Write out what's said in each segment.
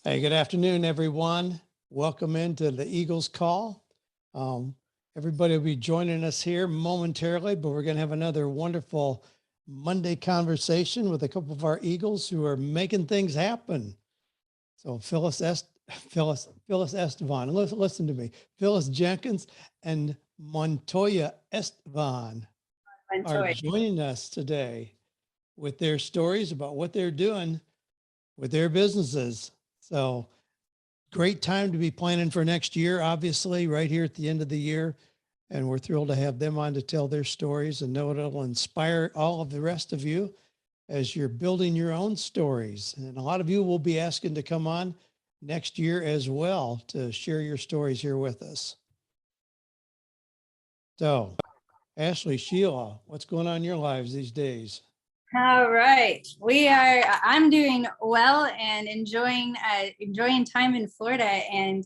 Hey, good afternoon, everyone. Welcome into the Eagles Call. Um, Everybody will be joining us here momentarily, but we're going to have another wonderful Monday conversation with a couple of our Eagles who are making things happen. So Phyllis Estevan, listen to me, Phyllis Jenkins and Montoya Estevan are Montoya. joining us today with their stories about what they're doing with their businesses. So great time to be planning for next year, obviously, right here at the end of the year. And we're thrilled to have them on to tell their stories and know it'll inspire all of the rest of you as you're building your own stories. And a lot of you will be asking to come on next year as well to share your stories here with us. So, Ashley, Sheila, what's going on in your lives these days? All right, I'm doing well and enjoying time in Florida and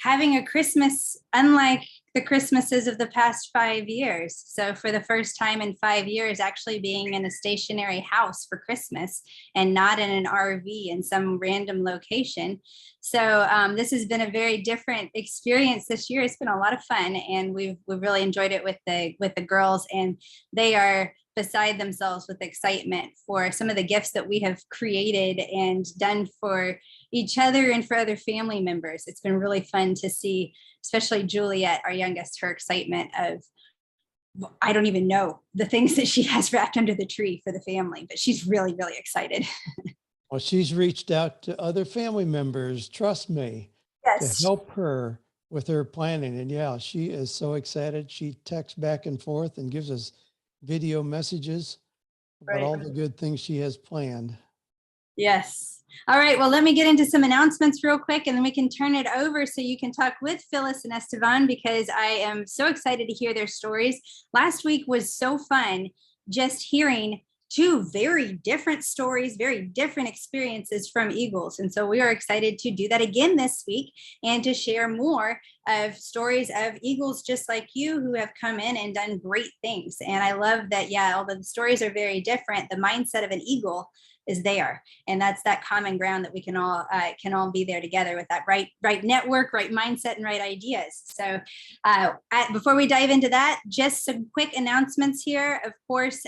having a Christmas unlike the Christmases of the past 5 years. So for the first time in 5 years, actually being in a stationary house for Christmas and not in an RV in some random location. So this has been a very different experience this year. It's been a lot of fun, and we've really enjoyed it with the girls, and they are beside themselves with excitement for some of the gifts that we have created and done for each other and for other family members. It's been really fun to see, especially Juliet, our youngest, her excitement of, I don't even know the things that she has wrapped under the tree for the family, but she's really, really excited. Well, she's reached out to other family members, trust me, to Yes. help her with her planning. And yeah, she is so excited. She texts back and forth and gives us video messages about Right. all the good things she has planned. Yes. All right. Well, let me get into some announcements real quick, and then we can turn it over so you can talk with Phyllis and Estevan, because I am so excited to hear their stories. Last week was so fun just hearing two very different stories, very different experiences from Eagles. And so we are excited to do that again this week and to share more of stories of Eagles just like you who have come in and done great things. And I love that, yeah, although the stories are very different, the mindset of an Eagle is there, and that's that common ground that we can all be there together with that right network, right mindset, and right ideas. So before we dive into that, just some quick announcements here. Of course,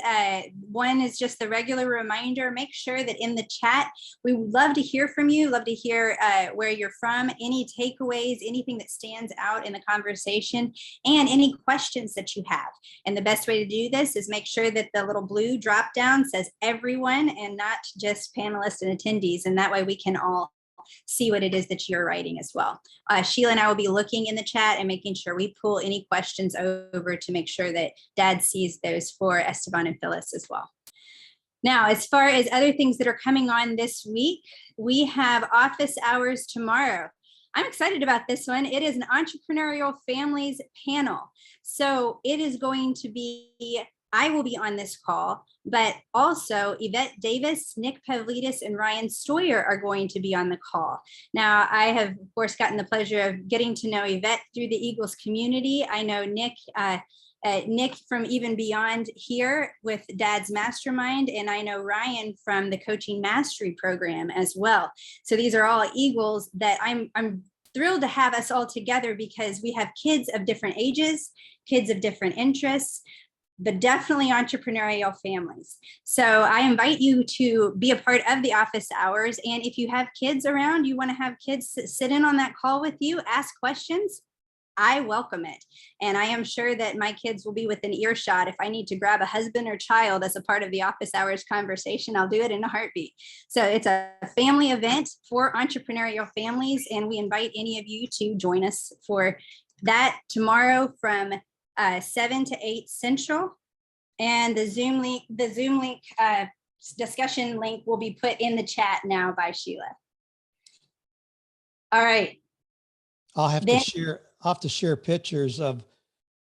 one is just the regular reminder, make sure that in the chat, we would love to hear from you, love to hear where you're from, any takeaways, anything that stands out in the conversation, and any questions that you have. And the best way to do this is make sure that the little blue drop down says everyone and not just panelists and attendees, and that way we can all see what it is that you're writing as well. Sheila and I will be looking in the chat and making sure we pull any questions over to make sure that Dad sees those for Esteban and Phyllis as well. Now, as far as other things that are coming on this week, we have office hours tomorrow. I'm excited about this one. It is an entrepreneurial families panel. So it is going to be, I will be on this call, but also Yvette Davis, Nick Pavlidis, and Ryan Stoyer are going to be on the call. Now, I have, of course, gotten the pleasure of getting to know Yvette through the Eagles community. I know Nick from even beyond here with Dad's Mastermind, and I know Ryan from the Coaching Mastery program as well. So these are all Eagles that I'm thrilled to have us all together, because we have kids of different ages, kids of different interests, but definitely entrepreneurial families. So I invite you to be a part of the office hours. And if you have kids around, you want to have kids sit in on that call with you, ask questions, I welcome it. And I am sure that my kids will be within earshot. If I need to grab a husband or child as a part of the office hours conversation, I'll do it in a heartbeat. So it's a family event for entrepreneurial families, and we invite any of you to join us for that tomorrow from 7 to 8 Central. And the Zoom link discussion link will be put in the chat now by Sheila. All right. I'll have to share pictures of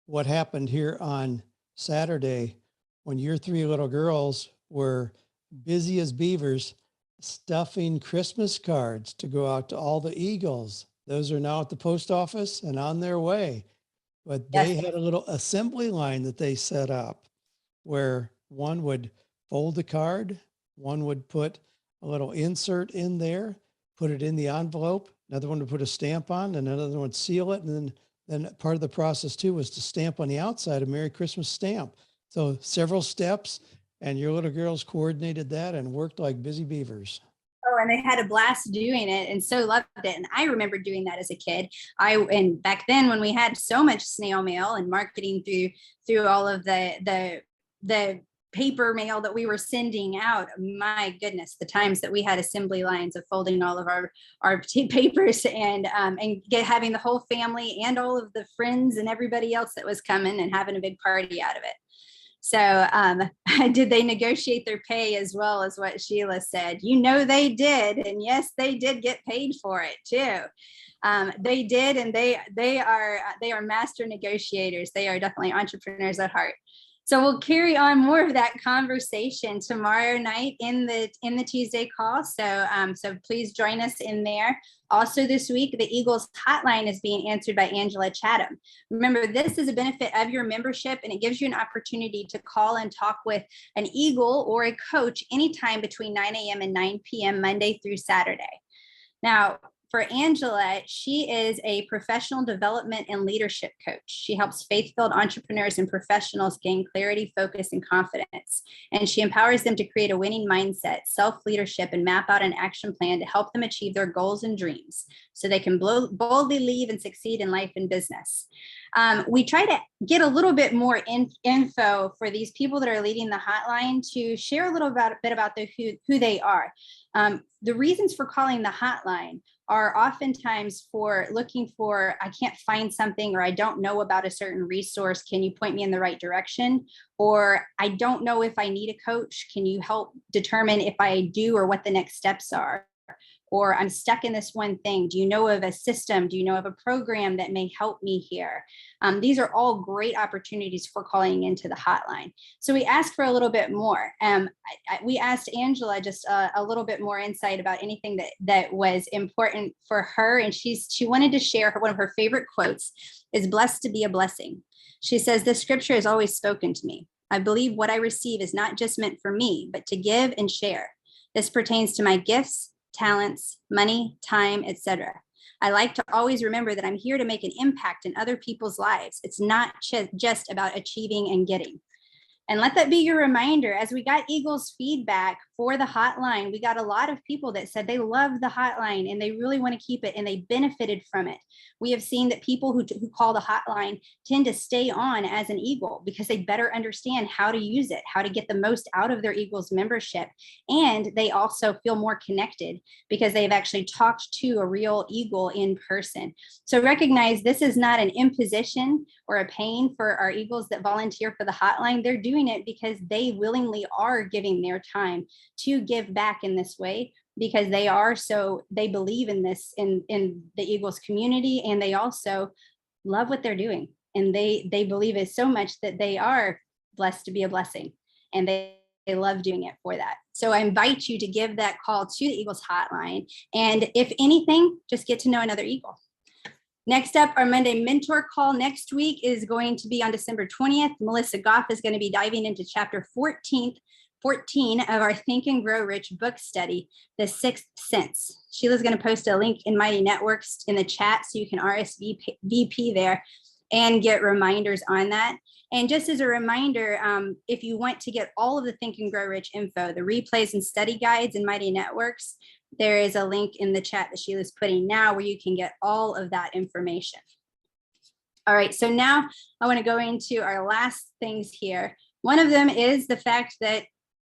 what happened here on Saturday when your three little girls were busy as beavers stuffing Christmas cards to go out to all the Eagles. Those are now at the post office and on their way. But they had a little assembly line that they set up where one would fold the card, one would put a little insert in there, put it in the envelope, another one to put a stamp on, and another one to seal it. And then part of the process too was to stamp on the outside a Merry Christmas stamp. So several steps, and your little girls coordinated that and worked like busy beavers. Oh, and they had a blast doing it and so loved it. And I remember doing that as a kid. And back then when we had so much snail mail and marketing through all of the paper mail that we were sending out, my goodness, the times that we had assembly lines of folding all of our papers and having the whole family and all of the friends and everybody else that was coming and having a big party out of it. So did they negotiate their pay as well as what Sheila said? You know, they did. And yes, they did get paid for it too. They did. And they are master negotiators. They are definitely entrepreneurs at heart. So we'll carry on more of that conversation tomorrow night in the Tuesday call. So please join us in there. Also this week, the Eagles hotline is being answered by Angela Chatham. Remember, this is a benefit of your membership, and it gives you an opportunity to call and talk with an Eagle or a coach anytime between 9 a.m. and 9 p.m. Monday through Saturday. Now, for Angela, she is a professional development and leadership coach. She helps faith-filled entrepreneurs and professionals gain clarity, focus, and confidence. And she empowers them to create a winning mindset, self-leadership, and map out an action plan to help them achieve their goals and dreams so they can boldly leave and succeed in life and business. We try to get a little bit more info for these people that are leading the hotline to share a little bit about who they are. The reasons for calling the hotline are oftentimes for looking for, I can't find something, or I don't know about a certain resource. Can you point me in the right direction? Or I don't know if I need a coach. Can you help determine if I do or what the next steps are? Or I'm stuck in this one thing. Do you know of a system? Do you know of a program that may help me here? These are all great opportunities for calling into the hotline. So we asked for a little bit more. We asked Angela just a little bit more insight about anything that was important for her. And she wanted to share one of her favorite quotes is blessed to be a blessing. She says, this scripture has always spoken to me. I believe what I receive is not just meant for me, but to give and share. This pertains to my gifts, talents, money, time, etc. I like to always remember that I'm here to make an impact in other people's lives. It's not just about achieving and getting. And let that be your reminder. As we got Eagles feedback for the hotline, we got a lot of people that said they love the hotline and they really want to keep it and they benefited from it. We have seen that people who call the hotline tend to stay on as an Eagle because they better understand how to use it, how to get the most out of their Eagles membership. And they also feel more connected because they've actually talked to a real Eagle in person. So recognize this is not an imposition or a pain for our Eagles that volunteer for the hotline. They're doing it because they willingly are giving their time to give back in this way, because they believe in this in the Eagles community, and they also love what they're doing, and they believe it so much that they are blessed to be a blessing, and they love doing it for that. So I invite you to give that call to the Eagles hotline, and if anything, just get to know another Eagle. Next up, our Monday mentor call next week is going to be on December 20th. Melissa Goff is going to be diving into chapter 14 of our Think and Grow Rich book study, The Sixth Sense. Sheila's going to post a link in Mighty Networks in the chat so you can RSVP there and get reminders on that. And just as a reminder, if you want to get all of the Think and Grow Rich info, the replays and study guides in Mighty Networks, there is a link in the chat that Sheila's putting now where you can get all of that information. All right, so now I want to go into our last things here. One of them is the fact that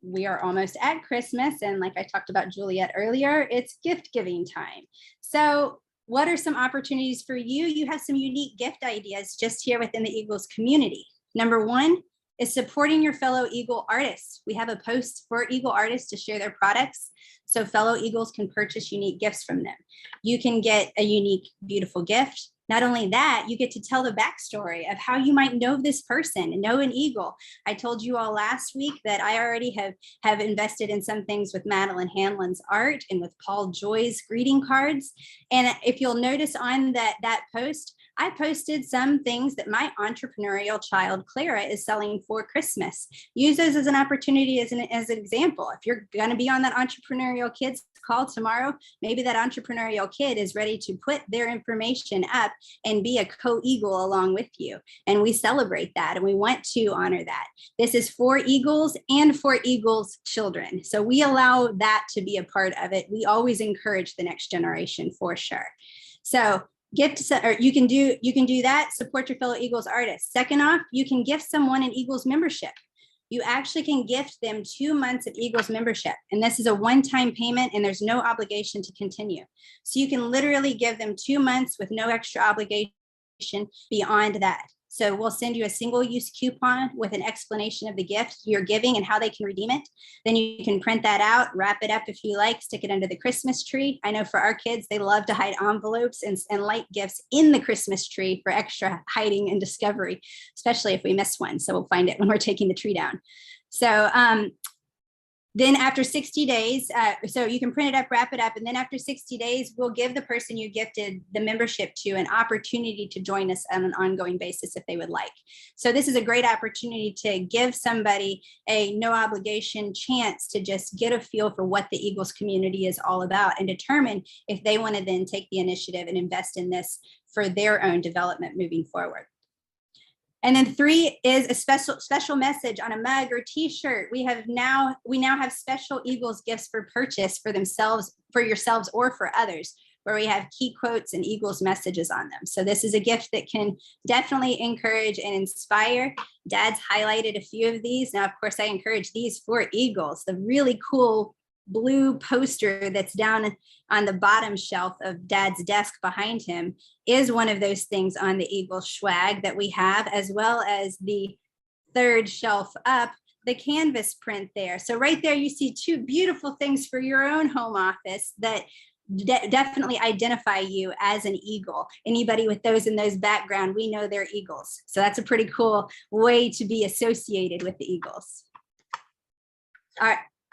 we are almost at Christmas, and like I talked about Juliet earlier, it's gift giving time. So what are some opportunities for you? You have some unique gift ideas just here within the Eagles community. Number one is supporting your fellow Eagle artists. We have a post for Eagle artists to share their products, so fellow Eagles can purchase unique gifts from them. You can get a unique, beautiful gift. Not only that, you get to tell the backstory of how you might know this person and know an Eagle. I told you all last week that I already have invested in some things with Madeline Hanlon's art and with Paul Joy's greeting cards. And if you'll notice on that post, I posted some things that my entrepreneurial child, Clara, is selling for Christmas. Use those as an opportunity as an example. If you're going to be on that entrepreneurial kids call tomorrow, maybe that entrepreneurial kid is ready to put their information up and be a co-eagle along with you. And we celebrate that and we want to honor that. This is for eagles and for eagles' children. So we allow that to be a part of it. We always encourage the next generation for sure. So or you can do that, support your fellow Eagles artists. Second off, you can gift someone an Eagles membership. You actually can gift them 2 months of Eagles membership. And this is a one-time payment and there's no obligation to continue. So you can literally give them 2 months with no extra obligation beyond that. So we'll send you a single-use coupon with an explanation of the gift you're giving and how they can redeem it. Then you can print that out, wrap it up if you like, stick it under the Christmas tree. I know for our kids, they love to hide envelopes and light gifts in the Christmas tree for extra hiding and discovery, especially if we miss one. So we'll find it when we're taking the tree down. So then after 60 days, so you can print it up, wrap it up, and then after 60 days, we'll give the person you gifted the membership to an opportunity to join us on an ongoing basis if they would like. So this is a great opportunity to give somebody a no obligation chance to just get a feel for what the Eagles community is all about and determine if they want to then take the initiative and invest in this for their own development moving forward. And then 3 is a special message on a mug or t-shirt. We now have special Eagles gifts for purchase for yourselves or for others, where we have key quotes and Eagles messages on them. So this is a gift that can definitely encourage and inspire. Dad's highlighted a few of these. Now, of course, I encourage these for Eagles. The really cool blue poster that's down on the bottom shelf of Dad's desk behind him is one of those things on the Eagles swag that we have, as well as the third shelf up, the canvas print there. So right there, you see 2 beautiful things for your own home office that definitely identify you as an Eagle. Anybody with those in those background, we know they're Eagles. So that's a pretty cool way to be associated with the Eagles.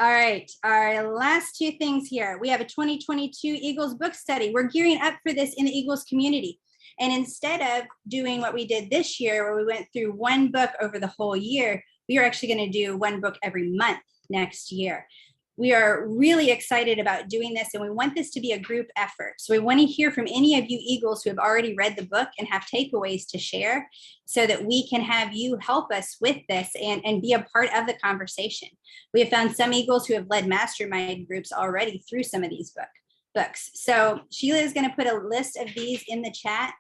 All right, our last 2 things here. We have a 2022 Eagles book study. We're gearing up for this in the Eagles community. And instead of doing what we did this year, where we went through 1 book over the whole year, we are actually going to do 1 book every month next year. We are really excited about doing this, and we want this to be a group effort. So we want to hear from any of you Eagles who have already read the book and have takeaways to share so that we can have you help us with this and be a part of the conversation. We have found some Eagles who have led mastermind groups already through some of these books. So Sheila is going to put a list of these in the chat.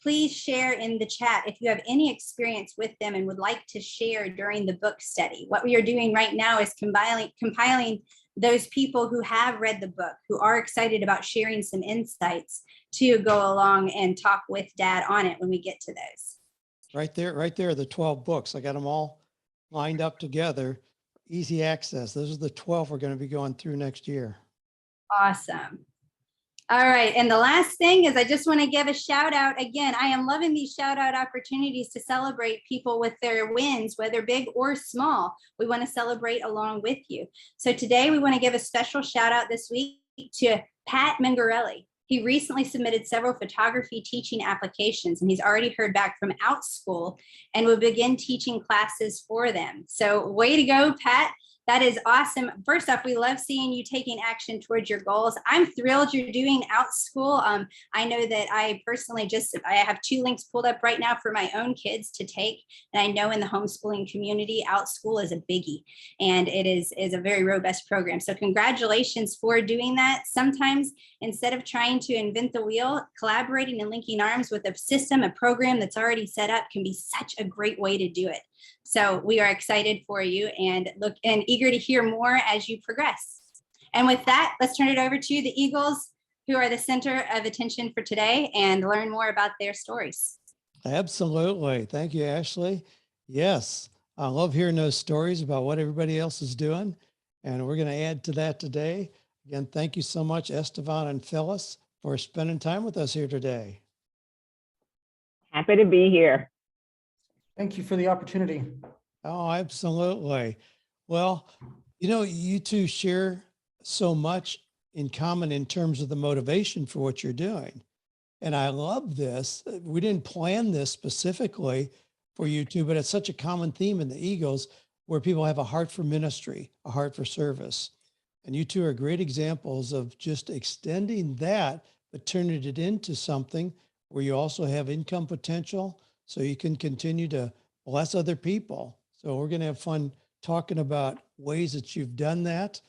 Please share in the chat if you have any experience with them and would like to share during the book study. What we are doing right now is compiling those people who have read the book, who are excited about sharing some insights to go along and talk with Dad on it when we get to those. Right there, the 12 books. I got them all lined up together, easy access. Those are the 12 we're going to be going through next year. Awesome. All right. And the last thing is I just want to give a shout out. Again, I am loving these shout out opportunities to celebrate people with their wins, whether big or small. We want to celebrate along with you. So today we want to give a special shout out this week to Pat Mingarelli. He recently submitted several photography teaching applications, and he's already heard back from OutSchool and will begin teaching classes for them. So way to go, Pat. That is awesome. First off, we love seeing you taking action towards your goals. I'm thrilled you're doing OutSchool. I know that I personally I have 2 links pulled up right now for my own kids to take. And I know in the homeschooling community, OutSchool is a biggie, and it is a very robust program. So congratulations for doing that. Sometimes instead of trying to invent the wheel, collaborating and linking arms with a system, a program that's already set up can be such a great way to do it. So we are excited for you and eager to hear more as you progress. And with that, let's turn it over to the Eagles, who are the center of attention for today, and learn more about their stories. Absolutely. Thank you, Ashley. Yes, I love hearing those stories about what everybody else is doing. And we're going to add to that today. Again, thank you so much, Estevan and Phyllis, for spending time with us here today. Happy to be here. Thank you for the opportunity. Oh, absolutely. Well, you 2 share so much in common in terms of the motivation for what you're doing. And I love this. We didn't plan this specifically for you two, but it's such a common theme in the Eagles where people have a heart for ministry, a heart for service. And you two are great examples of just extending that, but turning it into something where you also have income potential so you can continue to bless other people. So we're going to have fun talking about ways that you've done that.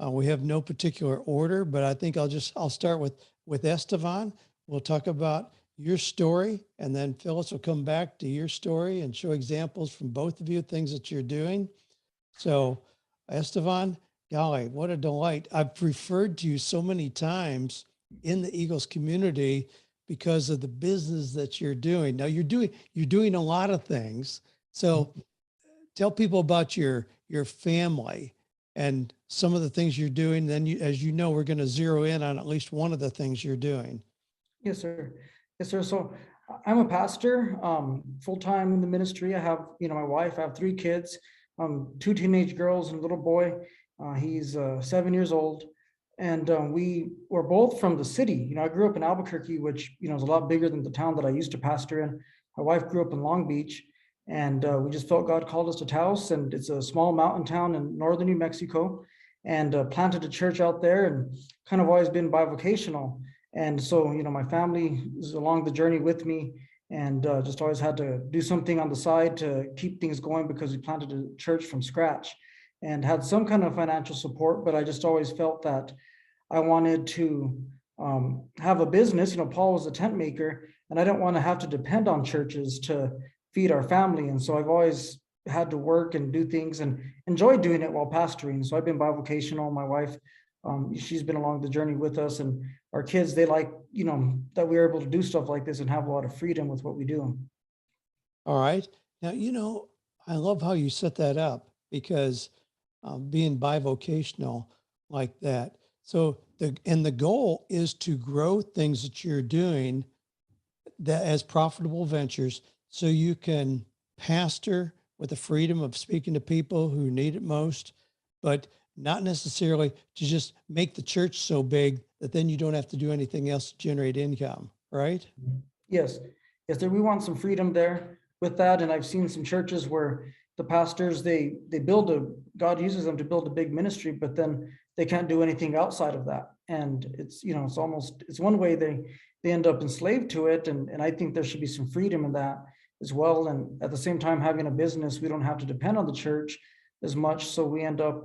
We have no particular order, but I think I'll start with Estevan. We'll talk about your story, and then Phyllis will come back to your story and show examples from both of you, things that you're doing. So Estevan, golly, what a delight. I've referred to you so many times in the Eagles community because of the business that you're doing. Now you're doing a lot of things. So tell people about your family and some of the things you're doing. Then as you know, we're going to zero in on at least one of the things you're doing. Yes, sir. Yes, sir. So I'm a pastor, full-time in the ministry. I have, my wife, I have 3 kids, 2 teenage girls and a little boy. He's 7 years old. And we were both from the city. I grew up in Albuquerque, which, is a lot bigger than the town that I used to pastor in. My wife grew up in Long Beach, and we just felt God called us to Taos, and it's a small mountain town in northern New Mexico, and planted a church out there, and kind of always been bivocational. And so, my family is along the journey with me, and just always had to do something on the side to keep things going because we planted a church from scratch and had some kind of financial support. But I just always felt that I wanted to have a business. Paul was a tent maker, and I didn't want to have to depend on churches to feed our family. And so I've always had to work and do things and enjoy doing it while pastoring. So I've been bivocational. My wife, she's been along the journey with us, and our kids, they like, that we are able to do stuff like this and have a lot of freedom with what we do. All right. Now, I love how you set that up because being bivocational like that. So the goal is to grow things that you're doing that as profitable ventures so you can pastor with the freedom of speaking to people who need it most, but not necessarily to just make the church so big that then you don't have to do anything else to generate income, right? Yes, yes, we want some freedom there with that. And I've seen some churches where the pastors, they God uses them to build a big ministry, but then they can't do anything outside of that. And it's, it's one way they end up enslaved to it. And I think there should be some freedom in that as well. And at the same time, having a business, we don't have to depend on the church as much. So we end up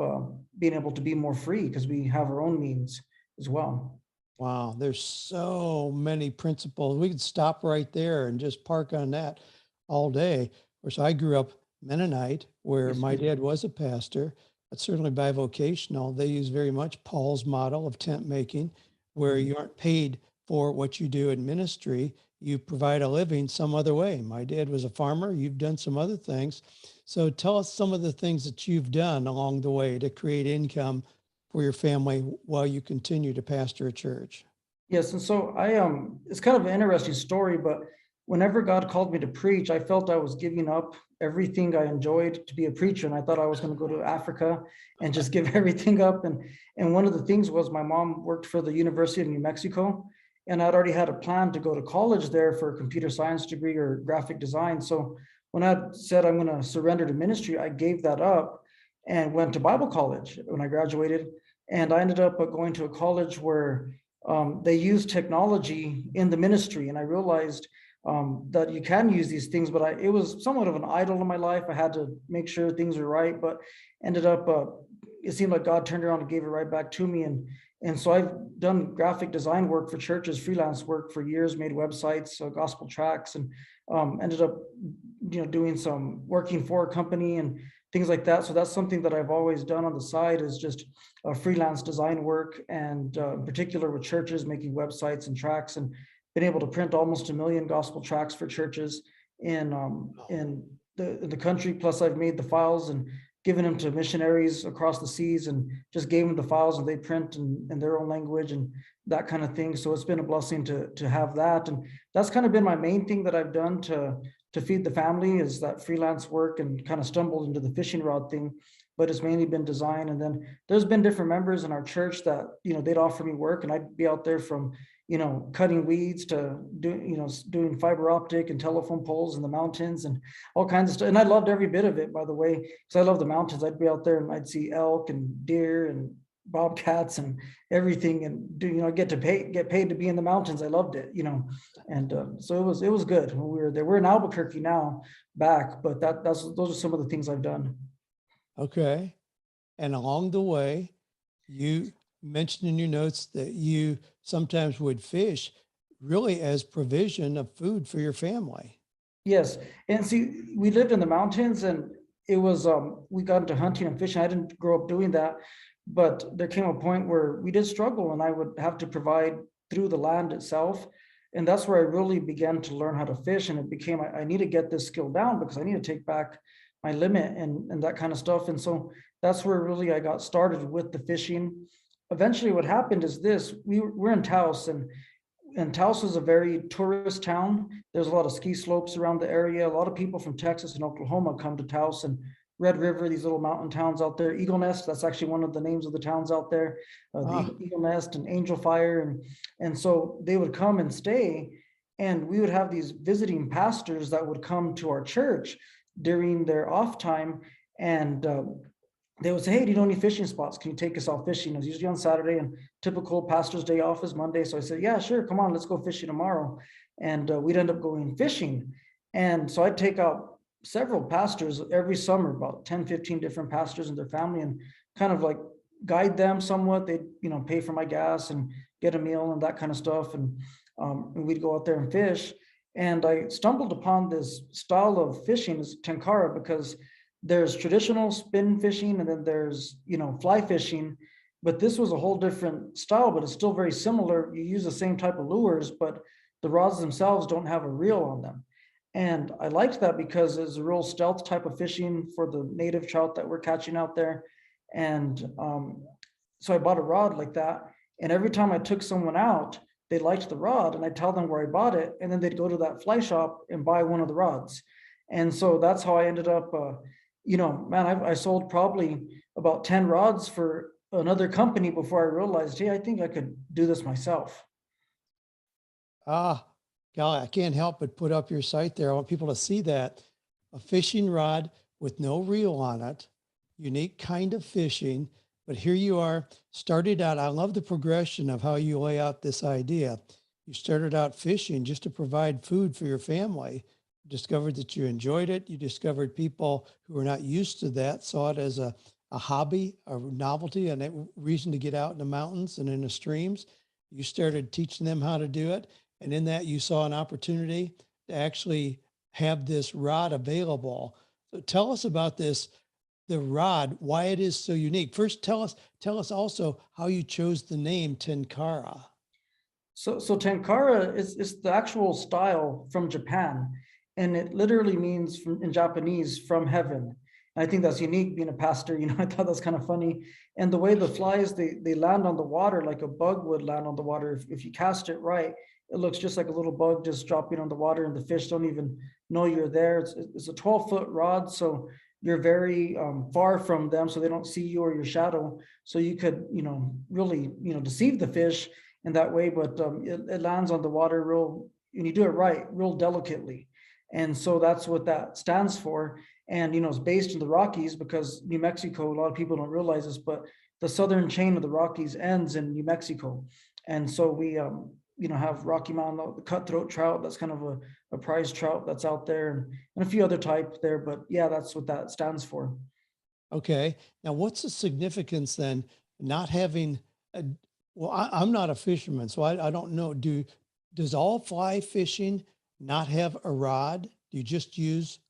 being able to be more free because we have our own means as well. Wow, there's so many principles. We could stop right there and just park on that all day. Of course, I grew up Mennonite, where Yes, my sir. dad was a pastor, but certainly bivocational. They use very much Paul's model of tent making, where you aren't paid for what you do in ministry. You provide a living some other way. My dad was a farmer. You've done some other things. So tell us some of the things that you've done along the way to create income for your family while you continue to pastor a church. Yes, and so it's kind of an interesting story, but whenever God called me to preach, I felt I was giving up everything I enjoyed to be a preacher, and I thought I was going to go to Africa and just give everything up. And one of the things was my mom worked for the University of New Mexico, and I'd already had a plan to go to college there for a computer science degree or graphic design. So when I said I'm going to surrender to ministry, I gave that up and went to Bible college when I graduated. And I ended up going to a college where they use technology in the ministry. And I realized that you can use these things, but it was somewhat of an idol in my life. I had to make sure things were right, but ended up, it seemed like God turned around and gave it right back to me. And so I've done graphic design work for churches, freelance work for years, made websites, gospel tracts, and ended up, doing some working for a company and things like that. So that's something that I've always done on the side, is just freelance design work, and in particular with churches, making websites and tracts, and been able to print almost 1 million gospel tracts for churches in the country. Plus I've made the files and given them to missionaries across the seas, and just gave them the files and they print in their own language and that kind of thing. So it's been a blessing to have that. And that's kind of been my main thing that I've done to feed the family, is that freelance work, and kind of stumbled into the fishing rod thing, but it's mainly been design. And then there's been different members in our church that, they'd offer me work, and I'd be out there from cutting weeds to doing fiber optic and telephone poles in the mountains and all kinds of stuff. And I loved every bit of it, by the way, because I love the mountains. I'd be out there and I'd see elk and deer and bobcats and everything, and get paid to be in the mountains. I loved it, and so it was good when we were there. We're in Albuquerque now back, but those are some of the things I've done. Okay. And along the way, you mentioned in your notes that you sometimes would fish really as provision of food for your family. Yes, and see, we lived in the mountains, and it was we got into hunting and fishing. I didn't grow up doing that, but there came a point where we did struggle, and I would have to provide through the land itself. And that's where I really began to learn how to fish, and it became I need to get this skill down because I need to take back my limit and that kind of stuff. And so that's where really I got started with the fishing. Eventually what happened is this: we're in Taos, and Taos is a very tourist town. There's a lot of ski slopes around the area. A lot of people from Texas and Oklahoma come to Taos, and Red River, these little mountain towns out there. Eagle Nest, that's actually one of the names of the towns out there. The Eagle Nest and Angel Fire. And so they would come and stay, and we would have these visiting pastors that would come to our church during their off time. And they would say, hey, do you know any fishing spots? Can you take us out fishing? It was usually on Saturday, and typical pastor's day off is Monday. So I said, yeah, sure, come on, let's go fishing tomorrow. And we'd end up going fishing. And so I'd take out several pastors every summer, about 10, 15 different pastors and their family, and kind of like guide them somewhat. They'd, pay for my gas and get a meal and that kind of stuff. And we'd go out there and fish. And I stumbled upon this style of fishing, is tenkara, because there's traditional spin fishing, and then there's, fly fishing, but this was a whole different style, but it's still very similar. You use the same type of lures, but the rods themselves don't have a reel on them. And I liked that because it's a real stealth type of fishing for the native trout that we're catching out there. And so I bought a rod like that. And every time I took someone out, they liked the rod, and I tell them where I bought it, and then they'd go to that fly shop and buy one of the rods. And so that's how I ended up, I sold probably about 10 rods for another company before I realized, hey, I think I could do this myself. Golly, I can't help but put up your site there. I want people to see that. A fishing rod with no reel on it, unique kind of fishing. But here you are, started out. I love the progression of how you lay out this idea. You started out fishing just to provide food for your family. You discovered that you enjoyed it. You discovered people who were not used to that saw it as a hobby, a novelty, and a reason to get out in the mountains and in the streams. You started teaching them how to do it. And in that, you saw an opportunity to actually have this rod available. So tell us about this, the rod, why it is so unique. First, tell us also how you chose the name tenkara. So tenkara is the actual style from Japan, and it literally means in Japanese, from heaven. And I think that's unique being a pastor. I thought that's kind of funny. And the way the flies, they land on the water like a bug would land on the water. If you cast it right, it looks just like a little bug just dropping on the water, and the fish don't even know you're there. It's a 12-foot rod, so you're very far from them, so they don't see you or your shadow. So you could, really, deceive the fish in that way, but it lands on the water real, and you do it right, real delicately. And so that's what that stands for. And, it's based in the Rockies, because New Mexico, a lot of people don't realize this, but the southern chain of the Rockies ends in New Mexico. And so we, have Rocky Mountain, the cutthroat trout, that's kind of a prize trout that's out there, and a few other types there. But yeah, that's what that stands for. Okay. Now, what's the significance then, not having I'm not a fisherman, so I don't know. Does all fly fishing not have a rod? Do you just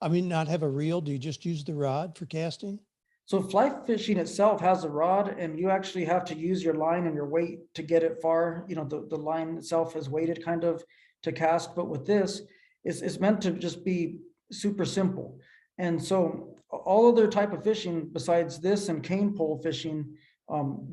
not have a reel? Do you just use the rod for casting? So fly fishing itself has a rod, and you actually have to use your line and your weight to get it far. The line itself is weighted kind of to cast, but with this, it's meant to just be super simple. And so all other type of fishing besides this and cane pole fishing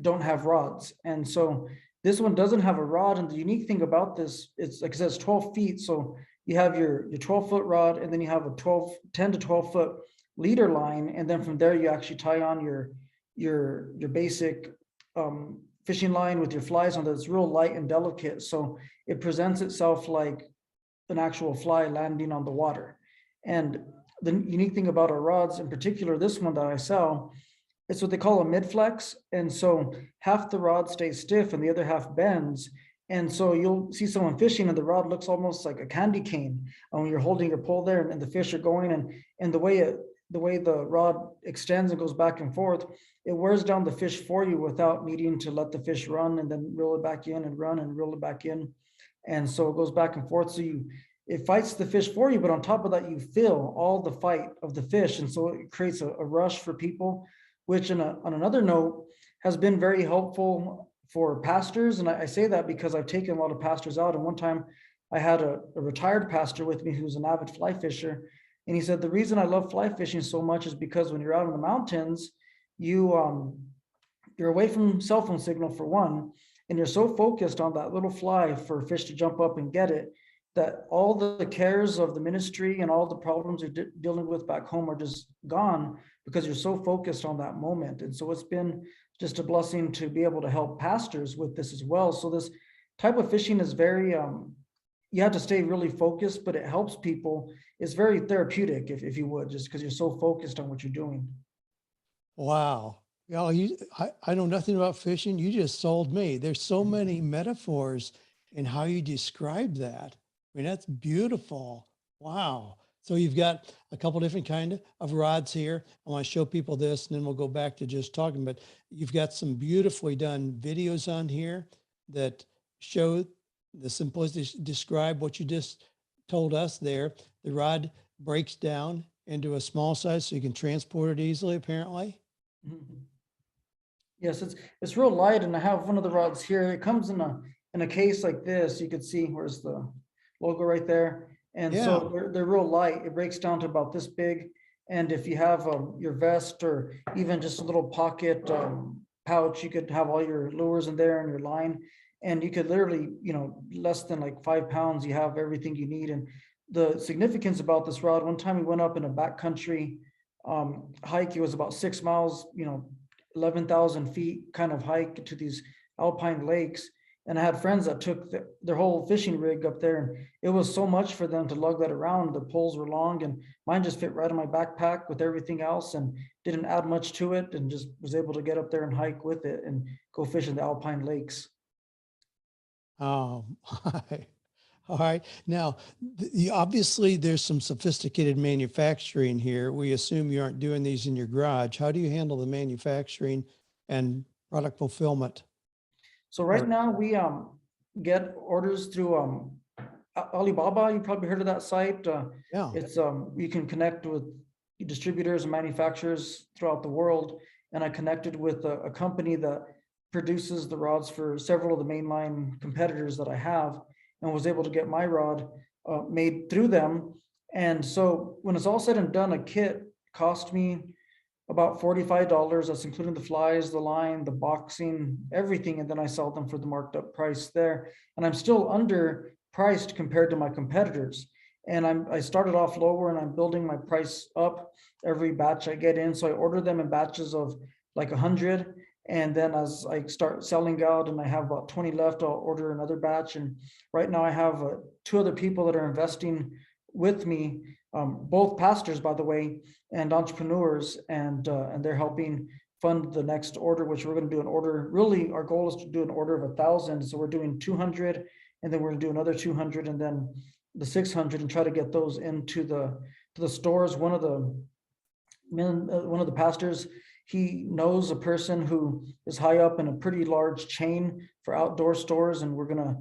don't have rods. And so this one doesn't have a rod. And the unique thing about this, it's like I said, it's 12 feet. So you have your 12-foot rod, and then you have a 10 to 12 foot leader line, and then from there you actually tie on your basic fishing line with your flies on that's real light and delicate. So it presents itself like an actual fly landing on the water. And the unique thing about our rods, in particular, this one that I sell, it's what they call a mid-flex. And so half the rod stays stiff and the other half bends. And so you'll see someone fishing and the rod looks almost like a candy cane when you're holding your pole there and the fish are going, and the way the rod extends and goes back and forth, it wears down the fish for you without needing to let the fish run and then reel it back in and run and reel it back in. And so it goes back and forth. So it fights the fish for you, but on top of that, you feel all the fight of the fish. And so it creates a rush for people, which on another note has been very helpful for pastors. And I say that because I've taken a lot of pastors out. And one time I had a retired pastor with me who's an avid fly fisher. And he said, the reason I love fly fishing so much is because when you're out in the mountains, you're away from cell phone signal for one, and you're so focused on that little fly for a fish to jump up and get it, that all the cares of the ministry and all the problems you're dealing with back home are just gone because you're so focused on that moment. And so it's been just a blessing to be able to help pastors with this as well. So this type of fishing is very, you have to stay really focused, but it helps people. It's very therapeutic, if you would, just because you're so focused on what you're doing. Wow. I know nothing about fishing. You just sold me. There's so many metaphors in how you describe that. I mean, that's beautiful. Wow. So you've got a couple different kind of rods here. I want to show people this and then we'll go back to just talking, but you've got some beautifully done videos on here that show the simplicity, describe what you just told us there. The rod breaks down into a small size so you can transport it easily, apparently. Mhm. Yes, it's real light, and I have one of the rods here. It comes in a case like this. You can see where's the logo right there. And Yeah. so they're real light. It breaks down to about this big. And if you have your vest or even just a little pocket pouch, you could have all your lures in there and your line. And you could literally, less than like 5 pounds, you have everything you need. And the significance about this rod, one time we went up in a backcountry hike. It was about 6 miles, 11,000 feet kind of hike to these alpine lakes. And I had friends that took their whole fishing rig up there, and it was so much for them to lug that around. The poles were long, and mine just fit right in my backpack with everything else and didn't add much to it, and just was able to get up there and hike with it and go fish in the alpine lakes. Oh, all right. Now, obviously, there's some sophisticated manufacturing here. We assume you aren't doing these in your garage. How do you handle the manufacturing and product fulfillment? So right now we get orders through Alibaba. You probably heard of that site. Yeah. It's you can connect with distributors and manufacturers throughout the world. And I connected with a company that produces the rods for several of the mainline competitors that I have, and was able to get my rod made through them. And so when it's all said and done, a kit cost me about $45. That's including the flies, the line, the boxing, everything. And then I sell them for the marked up price there. And I'm still underpriced compared to my competitors. And I started off lower, and I'm building my price up every batch I get in. So I order them in batches of like 100. And then as I start selling out and I have about 20 left, I'll order another batch. And right now I have 2 other people that are investing with me, both pastors, by the way, and entrepreneurs, and they're helping fund the next order, which we're going to do an order. Really, our goal is to do an order of 1,000. So we're doing 200, and then we're going to do another 200, and then the 600, and try to get those into the stores. One of the pastors, he knows a person who is high up in a pretty large chain for outdoor stores, and we're gonna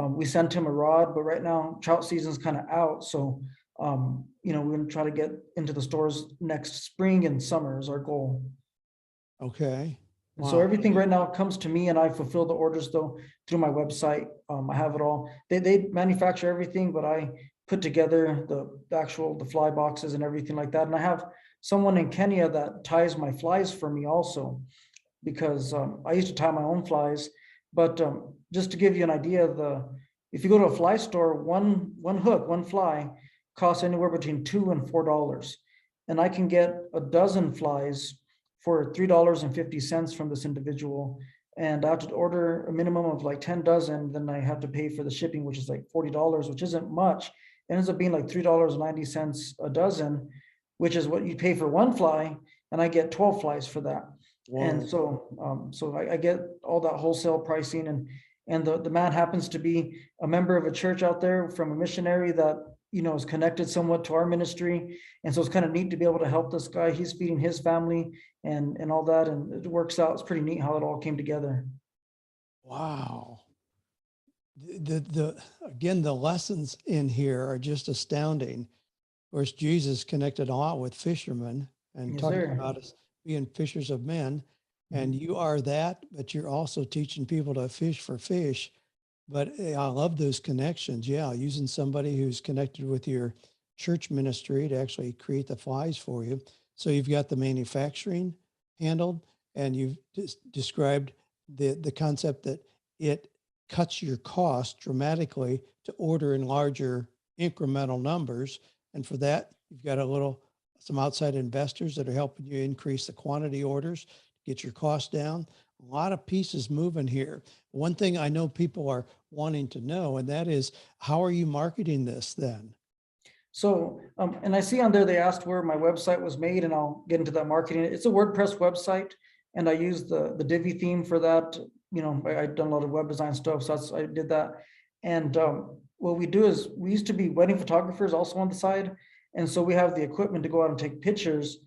we sent him a rod, but right now trout season's kind of out, so we're gonna try to get into the stores next spring and summer is our goal. Okay. And so everything right now comes to me, and I fulfill the orders though through my website. I have it all. They manufacture everything, but I put together the fly boxes and everything like that. And I have someone in Kenya that ties my flies for me also, because I used to tie my own flies. But just to give you an idea, if you go to a fly store, one hook, one fly costs anywhere between $2 and $4, and I can get a dozen flies for $3.50 from this individual. and I have to order a minimum of like 10 dozen, then I have to pay for the shipping, which is like $40, which isn't much. It ends up being like $3.90 a dozen, which is what you pay for one fly, and I get 12 flies for that. And Whoa. so I get all that wholesale pricing, and the man happens to be a member of a church out there from a missionary that, is connected somewhat to our ministry. And so it's kind of neat to be able to help this guy. He's feeding his family and all that. And it works out. It's pretty neat how it all came together. Wow. Again, the lessons in here are just astounding. Of course, Jesus connected a lot with fishermen and Yes, talking sir. about us being fishers of men. And you are that, but you're also teaching people to fish for fish. But I love those connections. Yeah, using somebody who's connected with your church ministry to actually create the flies for you. So you've got the manufacturing handled, and you've described the concept that it cuts your cost dramatically to order in larger incremental numbers. And for that, you've got some outside investors that are helping you increase the quantity orders, get your costs down. A lot of pieces moving here. One thing I know people are wanting to know, and that is, how are you marketing this then? So, and I see on there, they asked where my website was made, and I'll get into that marketing. It's a WordPress website, and I use the Divi theme for that. I've done a lot of web design stuff, so I did that. And what we do is, we used to be wedding photographers also on the side. And so we have the equipment to go out and take pictures.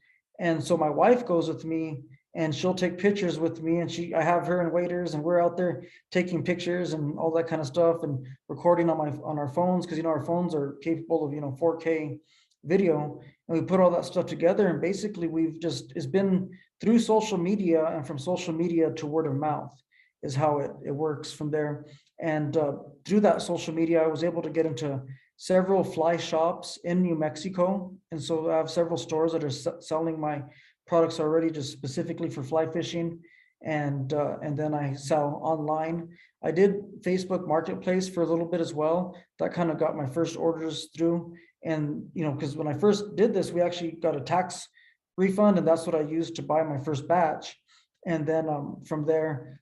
And so my wife goes with me, and she'll take pictures with me, and I have her and waiters, and we're out there taking pictures and all that kind of stuff, and recording on our phones, because our phones are capable of 4K video, and we put all that stuff together. And basically it's been through social media, and from social media to word of mouth is how it works from there. And through that social media, I was able to get into several fly shops in New Mexico, and so I have several stores that are selling my products already, just specifically for fly fishing. And then I sell online. I did Facebook Marketplace for a little bit as well. That kind of got my first orders through. And because when I first did this, we actually got a tax refund, and that's what I used to buy my first batch. And then from there,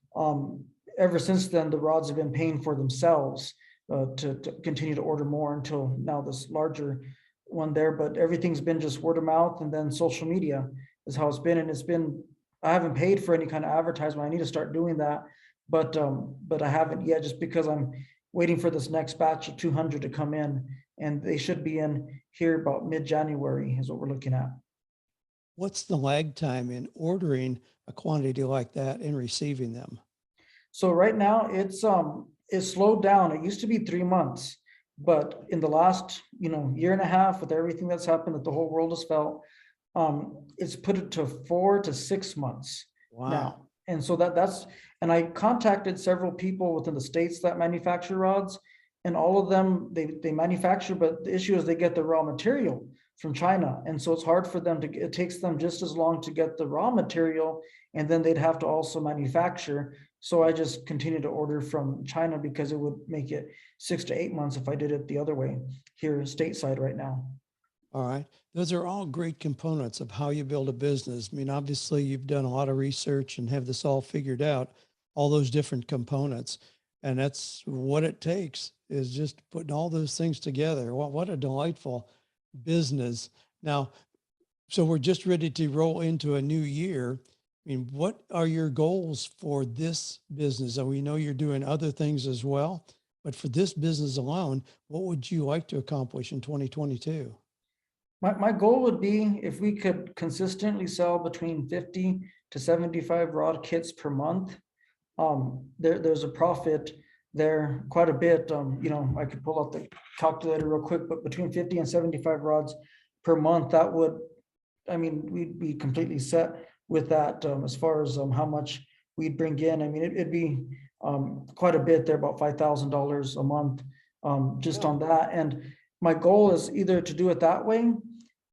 ever since then, the rods have been paying for themselves to continue to order more until now this larger one there. But everything's been just word of mouth, and then social media is how it's been. And I haven't paid for any kind of advertisement. I need to start doing that, but I haven't yet, just because I'm waiting for this next batch of 200 to come in, and they should be in here about mid-January is what we're looking at. What's the lag time in ordering a quantity like that and receiving them? So right now it's slowed down. It used to be 3 months, but in the last year and a half, with everything that's happened that the whole world has felt, it's put it to 4 to 6 months now. And so and I contacted several people within the states that manufacture rods, and all of them, they manufacture, but the issue is they get the raw material from China. And so it's hard for them it takes them just as long to get the raw material, and then they'd have to also manufacture. So I just continue to order from China, because it would make it 6 to 8 months if I did it the other way here stateside right now. All right. Those are all great components of how you build a business. I mean, obviously you've done a lot of research and have this all figured out, all those different components. And that's what it takes, is just putting all those things together. What a delightful business. Now, so we're just ready to roll into a new year. I mean, what are your goals for this business? And we know you're doing other things as well, but for this business alone, what would you like to accomplish in 2022? My goal would be, if we could consistently sell between 50 to 75 rod kits per month, there's a profit there quite a bit. I could pull out the calculator real quick, but between 50 and 75 rods per month, that would, we'd be completely set with that as far as how much we'd bring in. It'd be quite a bit there, about $5,000 a month just on that. And my goal is either to do it that way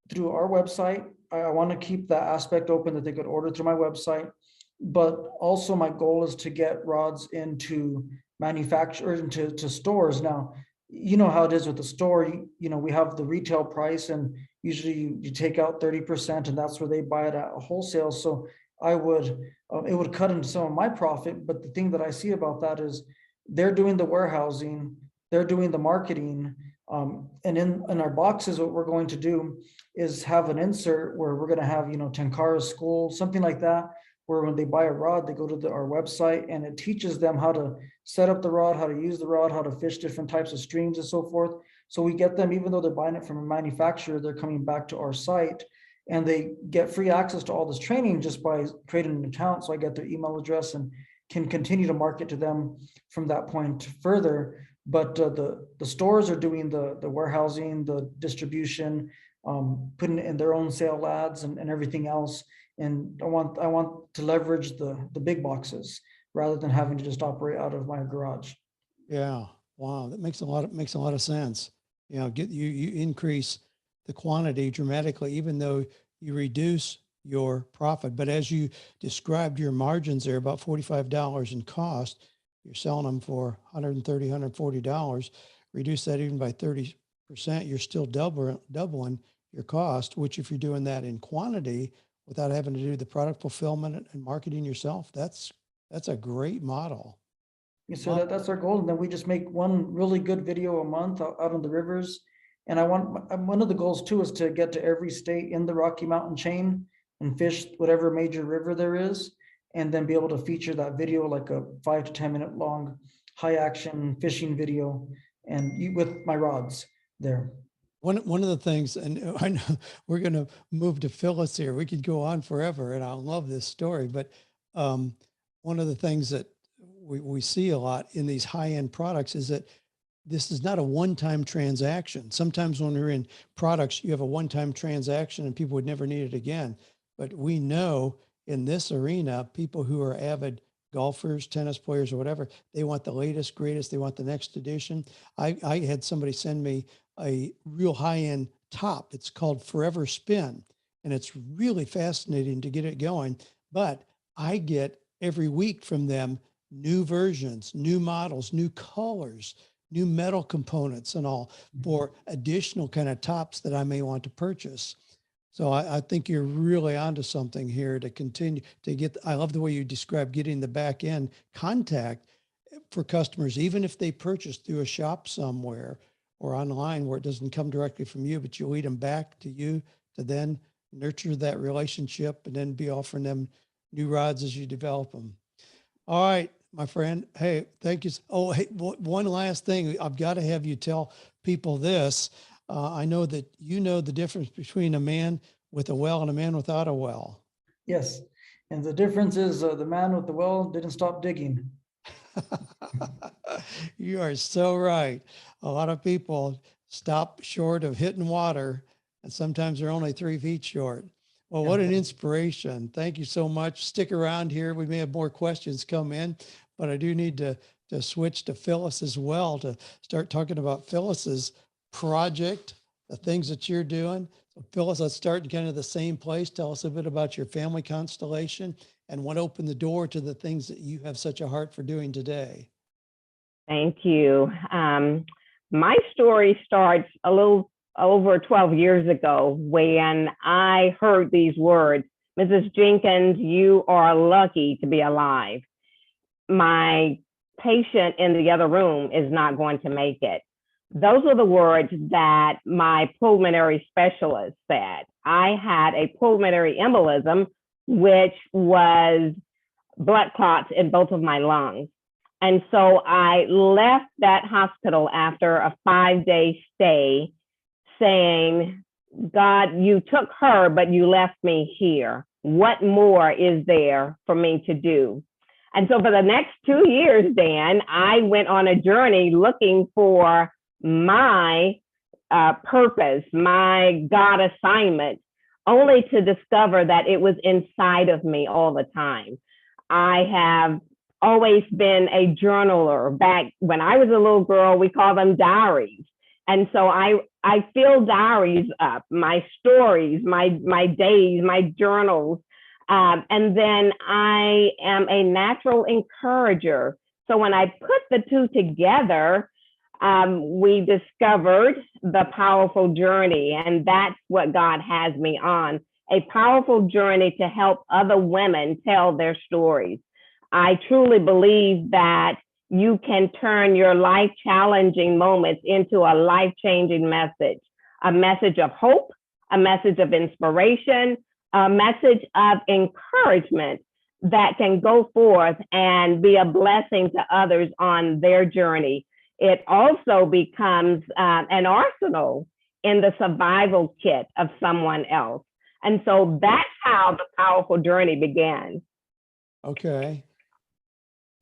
through our website. I want to keep that aspect open, that they could order through my website, but also my goal is to get rods into manufacturers, into stores. Now, you know how it is with the store. We have the retail price, and usually you take out 30%, and that's where they buy it at wholesale. So it would cut into some of my profit. But the thing that I see about that is they're doing the warehousing, they're doing the marketing. And in our boxes, what we're going to do is have an insert where we're going to have, Tenkara School, something like that, where when they buy a rod, they go to our website and it teaches them how to set up the rod, how to use the rod, how to fish different types of streams and so forth. So we get them, even though they're buying it from a manufacturer, they're coming back to our site and they get free access to all this training just by creating an account. So I get their email address and can continue to market to them from that point further. But the stores are doing the warehousing, the distribution, putting it in their own sale ads and everything else. And I want to leverage the big boxes rather than having to just operate out of my garage. Yeah. Wow. That makes a lot of sense. You increase the quantity dramatically, even though you reduce your profit. But as you described, your margins are about $45 in cost. You're selling them for $130, $140. Reduce that even by 30%. You're still doubling your cost, which if you're doing that in quantity without having to do the product fulfillment and marketing yourself, that's a great model. So that's our goal. And then we just make one really good video a month out on the rivers. And one of the goals too is to get to every state in the Rocky Mountain chain and fish whatever major river there is, and then be able to feature that video like a 5 to 10 minute long high action fishing video and with my rods there. One of the things, and I know we're going to move to Phyllis here. We could go on forever, and I love this story. But one of the things that we see a lot in these high-end products is that this is not a one-time transaction. Sometimes when we're in products, you have a one-time transaction and people would never need it again. But we know in this arena, people who are avid golfers, tennis players, or whatever, they want the latest, greatest. They want the next edition. I had somebody send me a real high-end top. It's called Forever Spin, and it's really fascinating to get it going. But I get every week from them new versions, new models, new colors, new metal components and all for additional kind of tops that I may want to purchase. So I think you're really onto something here to continue to get. I love the way you describe getting the back end contact for customers, even if they purchase through a shop somewhere or online where it doesn't come directly from you, but you lead them back to you to then nurture that relationship and then be offering them new rods as you develop them. All right, my friend. Hey, thank you. Oh, hey, one last thing. I've got to have you tell people this. I know that you know the difference between a man with a well and a man without a well. Yes. And the difference is the man with the well didn't stop digging. You are so right. A lot of people stop short of hitting water, and sometimes they're only 3 feet short. Well, what an inspiration. Thank you so much. Stick around here. We may have more questions come in, but I do need to switch to Phyllis as well to start talking about Phyllis's project, the things that you're doing. So Phyllis, let's start in kind of the same place. Tell us a bit about your family constellation and what opened the door to the things that you have such a heart for doing today. Thank you. My story starts a little over 12 years ago when I heard these words, Mrs. Jenkins, you are lucky to be alive. My patient in the other room is not going to make it. Those are the words that my pulmonary specialist said. I had a pulmonary embolism, which was blood clots in both of my lungs. And so I left that hospital after a 5-day stay saying, God, you took her, but you left me here. What more is there for me to do? And so for the next 2 years, Dan, I went on a journey looking for my purpose, my God assignment, only to discover that it was inside of me all the time. I have always been a journaler. Back when I was a little girl, we call them diaries. And so I fill diaries up, my stories, my days, my journals. And then I am a natural encourager. So when I put the two together, we discovered the powerful journey, and that's what God has me on, a powerful journey to help other women tell their stories. I truly believe that you can turn your life challenging moments into a life changing message, a message of hope, a message of inspiration, a message of encouragement that can go forth and be a blessing to others on their journey. It also becomes an arsenal in the survival kit of someone else. And so that's how the powerful journey began. Okay.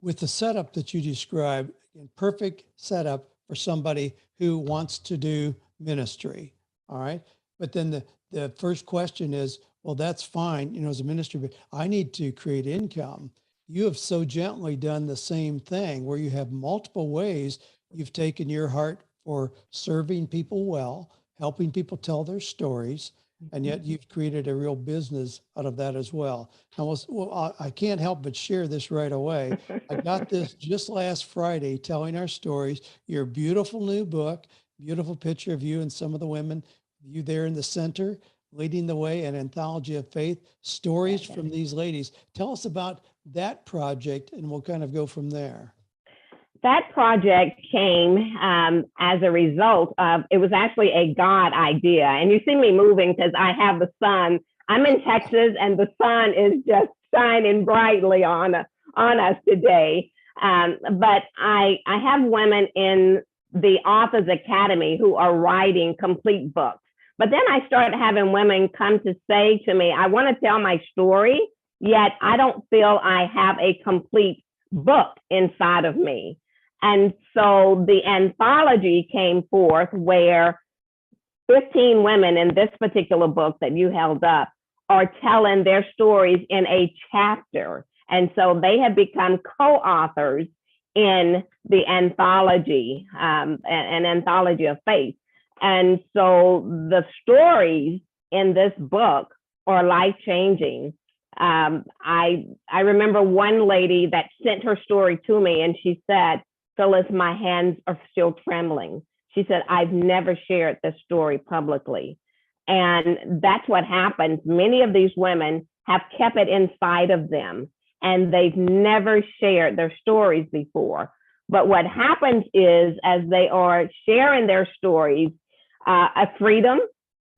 With the setup that you described, perfect setup for somebody who wants to do ministry. All right. But then the first question is, well, that's fine, you know, as a ministry, but I need to create income. You have so gently done the same thing where you have multiple ways you've taken your heart for serving people well, helping people tell their stories, and yet you've created a real business out of that as well. I can't help but share this right away. I got this just last Friday, telling our stories, your beautiful new book, beautiful picture of you and some of the women, you there in the center, leading the way, an anthology of faith, stories from these ladies. Tell us about that project and we'll kind of go from there. That project came as a result of, it was actually a God idea. And you see me moving because I have the sun. I'm in Texas and the sun is just shining brightly on us today. But I have women in the Authors Academy who are writing complete books. But then I started having women come to say to me, I want to tell my story, yet I don't feel I have a complete book inside of me. And so the anthology came forth where 15 women in this particular book that you held up are telling their stories in a chapter. And so they have become co-authors in the anthology, an anthology of faith. And so the stories in this book are life-changing. I remember one lady that sent her story to me and she said, Phyllis, my hands are still trembling. She said, I've never shared this story publicly. And that's what happens. Many of these women have kept it inside of them and they've never shared their stories before. But what happens is, as they are sharing their stories, a freedom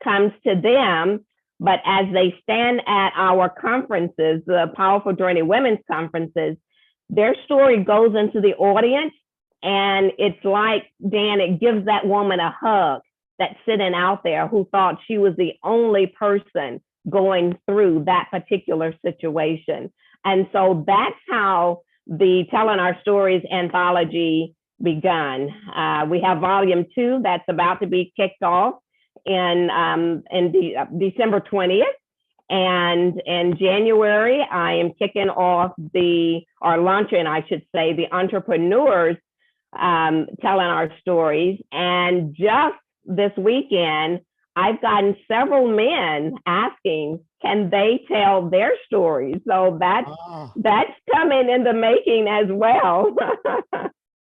comes to them. But as they stand at our conferences, the Powerful Journey Women's Conferences, their story goes into the audience. And it's like, Dan, it gives that woman a hug that's sitting out there who thought she was the only person going through that particular situation. And so that's how the Telling Our Stories anthology begun. We have volume 2 that's about to be kicked off in December 20th. And in January, I am kicking off launching, I should say, the Entrepreneurs Telling Our Stories. And just this weekend, I've gotten several men asking, can they tell their stories? So that's coming in the making as well.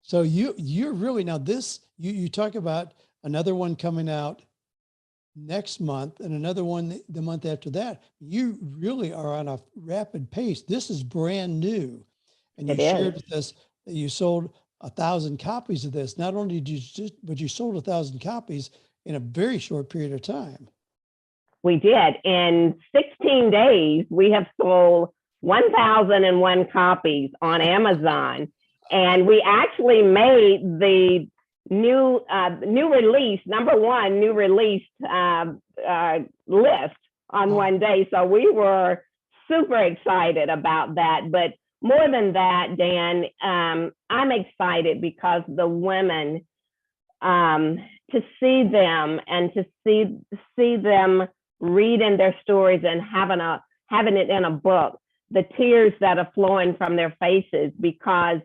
So you're really, now this, you talk about another one coming out next month and another one the month after that. You really are on a rapid pace. This is brand new. And you shared with us that you sold 1,000 copies of this. Not only did but you sold 1,000 copies in a very short period of time. We did. In 16 days, we have sold 1,001 copies on Amazon. And we actually made the new release, number one new release list on one day. So we were super excited about that. But more than that, Dan, I'm excited because the women, to see them and to see them reading their stories and having it in a book, the tears that are flowing from their faces because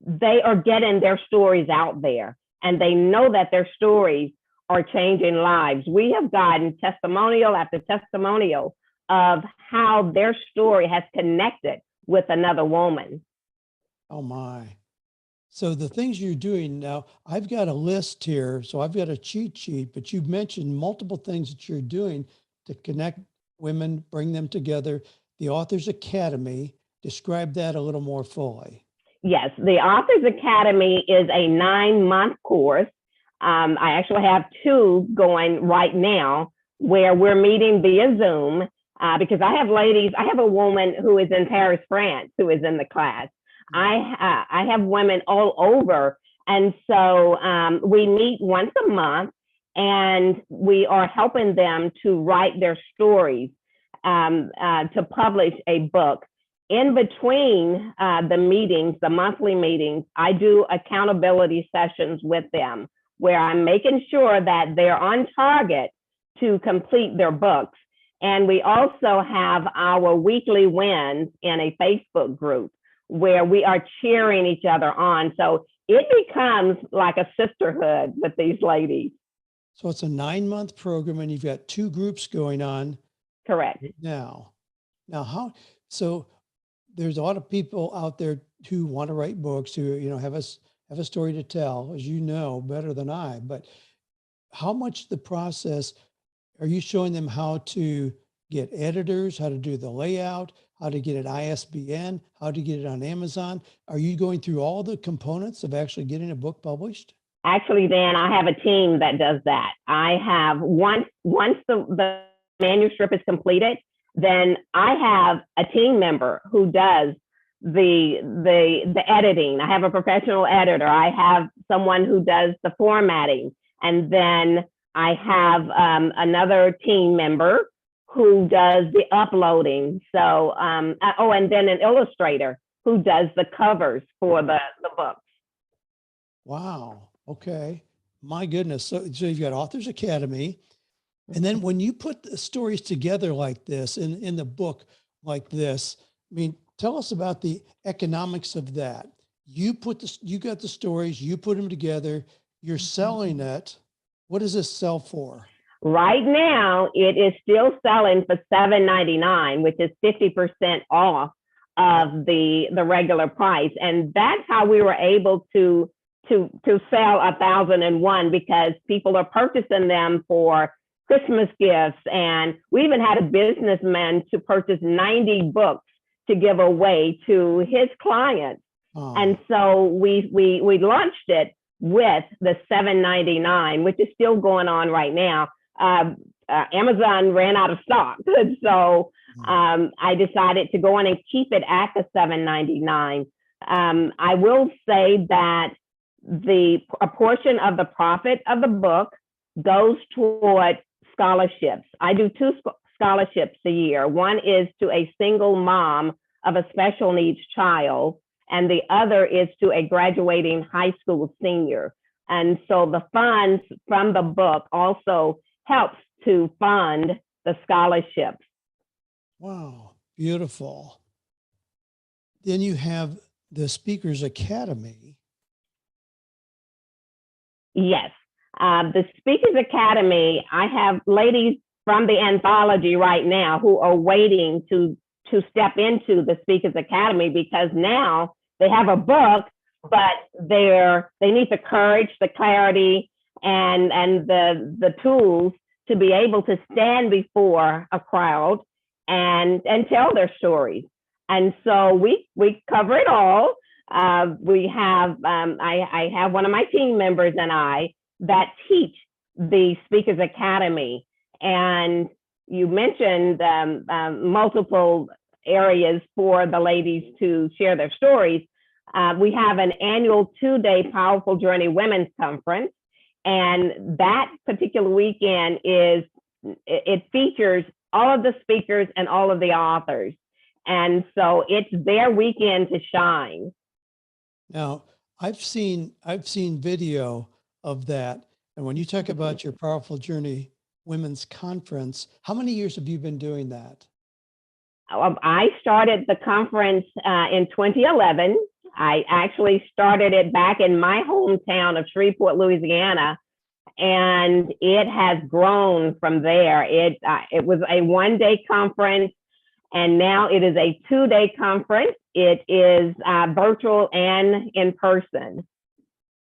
they are getting their stories out there and they know that their stories are changing lives. We have gotten testimonial after testimonial of how their story has connected with another woman. Oh my. So the things you're doing now, I've got a list here. So I've got a cheat sheet, but you've mentioned multiple things that you're doing to connect women, bring them together. The Authors Academy, describe that a little more fully. Yes, the Authors Academy is a 9-month course. I actually have 2 going right now where we're meeting via Zoom because I have a woman who is in Paris, France, who is in the class. I have women all over. And so we meet once a month and we are helping them to write their stories to publish a book. In between the meetings, the monthly meetings, I do accountability sessions with them where I'm making sure that they're on target to complete their books. And we also have our weekly wins in a Facebook group where we are cheering each other on. So it becomes like a sisterhood with these ladies. So it's a 9-month program and you've got 2 groups going on. Correct. Now so there's a lot of people out there who want to write books, who, have a story to tell, as you know, better than I, but how much the process, are you showing them how to get editors, how to do the layout, how to get it ISBN, how to get it on Amazon? Are you going through all the components of actually getting a book published? Actually, Dan, I have a team that does that. I have, once the manuscript is completed, then I have a team member who does the editing. I have a professional editor. I have someone who does the formatting. And then I have another team member who does the uploading. So, and then an illustrator who does the covers for the books. Wow. Okay. My goodness. So you've got Authors Academy. And then when you put the stories together like this in the book like this, I mean, tell us about the economics of that. You got the stories, you put them together, you're selling it. What does this sell for? Right now, it is still selling for $7.99, which is 50% off of the regular price. And that's how we were able to sell 1,001, because people are purchasing them for Christmas gifts. And we even had a businessman to purchase 90 books to give away to his clients. Oh. And so we launched it with the $7.99, which is still going on right now. Amazon ran out of stock. So I decided to go on and keep it at the $7.99. I will say that a portion of the profit of the book goes toward scholarships. I do 2 scholarships a year. One is to a single mom of a special needs child, and the other is to a graduating high school senior. And so the funds from the book also helps to fund the scholarships. Wow, beautiful. Then you have the Speakers Academy. Yes, the Speakers Academy, I have ladies from the anthology right now who are waiting to step into the Speakers Academy, because now they have a book, but they need the courage, the clarity, and the tools to be able to stand before a crowd and tell their stories. And so we cover it all. We have I have one of my team members and I that teach the Speakers Academy. And you mentioned multiple areas for the ladies to share their stories. We have an annual 2-day Powerful Journey Women's Conference. And that particular weekend it features all of the speakers and all of the authors. And so it's their weekend to shine. Now, I've seen video of that. And when you talk about your Powerful Journey Women's Conference, how many years have you been doing that? I started the conference in 2011. I actually started it back in my hometown of Shreveport, Louisiana, and it has grown from there. It was a 1-day conference, and now it is a 2-day conference. It is virtual and in person.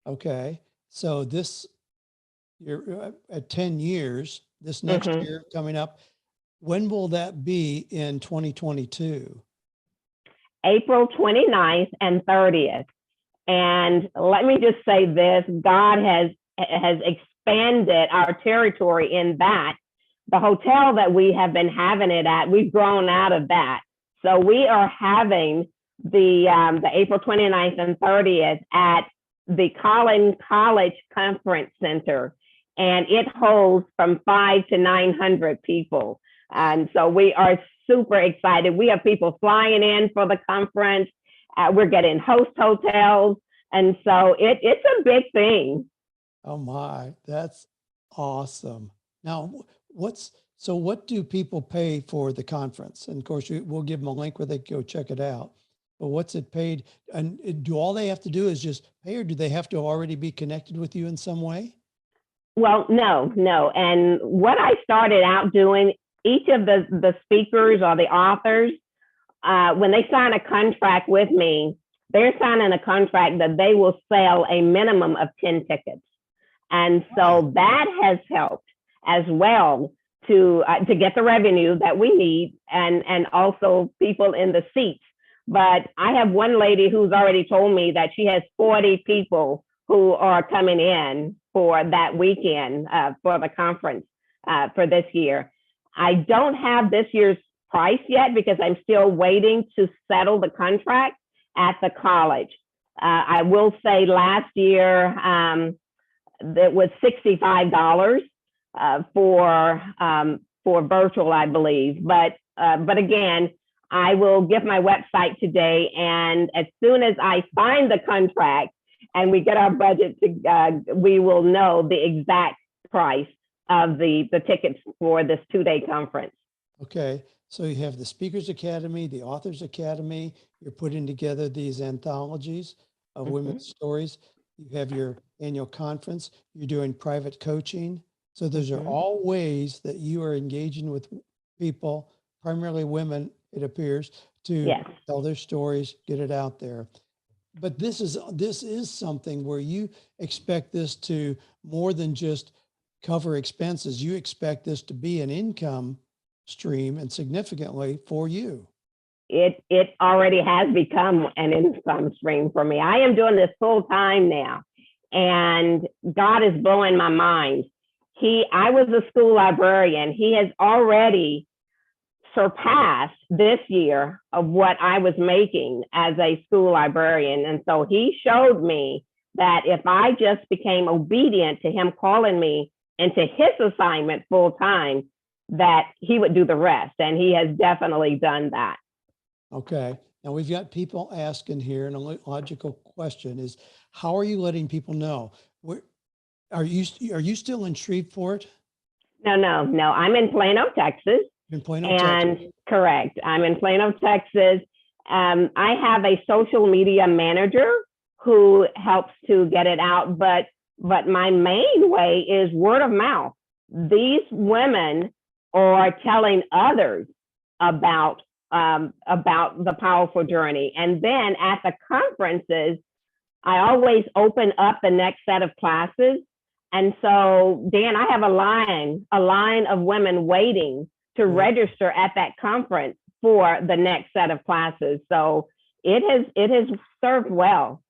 Okay, so you're at 10 years, this next year coming up, When will that be in 2022? April 29th and 30th. And let me just say this, God has expanded our territory in that. The hotel that we have been having it at, we've grown out of that. So we are having the April 29th and 30th at the Collins College Conference Center, and it holds from 500 to 900 people. And so we are super excited. We have people flying in for the conference. We're getting host hotels. And so it's a big thing. Oh my, that's awesome. Now, what do people pay for the conference? And of course, we'll give them a link where they can go check it out. But what's it paid? And do all they have to do is just pay, or do they have to already be connected with you in some way? Well, no. And what I started out doing, each of the speakers or the authors, when they sign a contract with me, they're signing a contract that they will sell a minimum of 10 tickets. And so that has helped as well to get the revenue that we need, and also people in the seats. But I have one lady who's already told me that she has 40 people who are coming in for that weekend for the conference for this year. I don't have this year's price yet because I'm still waiting to settle the contract at the college. I will say last year it was $65 for virtual, I believe. But again, I will give my website today, and as soon as I sign the contract and we get our budget, we will know the exact price of the tickets for this 2-day conference. Okay, so you have the Speakers Academy, the Authors Academy. You're putting together these anthologies of women's stories. You have your annual conference. You're doing private coaching. So those are all ways that you are engaging with people, primarily women, it appears, to tell their stories, get it out there. But this is something where you expect this to more than just cover expenses. You expect this to be an income stream, and significantly for you. It already has become an income stream for me. I am doing this full time now, and God is blowing my mind. I was a school librarian. He has already surpassed this year of what I was making as a school librarian. And so he showed me that if I just became obedient to him calling me into his assignment full time, that he would do the rest. And he has definitely done that. Okay. Now we've got people asking here, and a logical question is, how are you letting people know? Are you still in Shreveport? No. I'm in Plano, Texas. In Plano, Texas. Correct. I'm in Plano, Texas. I have a social media manager who helps to get it out, but my main way is word of mouth. These women are telling others about the powerful journey. And then at the conferences, I always open up the next set of classes. And so, Dan, I have a line of women waiting to register at that conference for the next set of classes. So it has served well.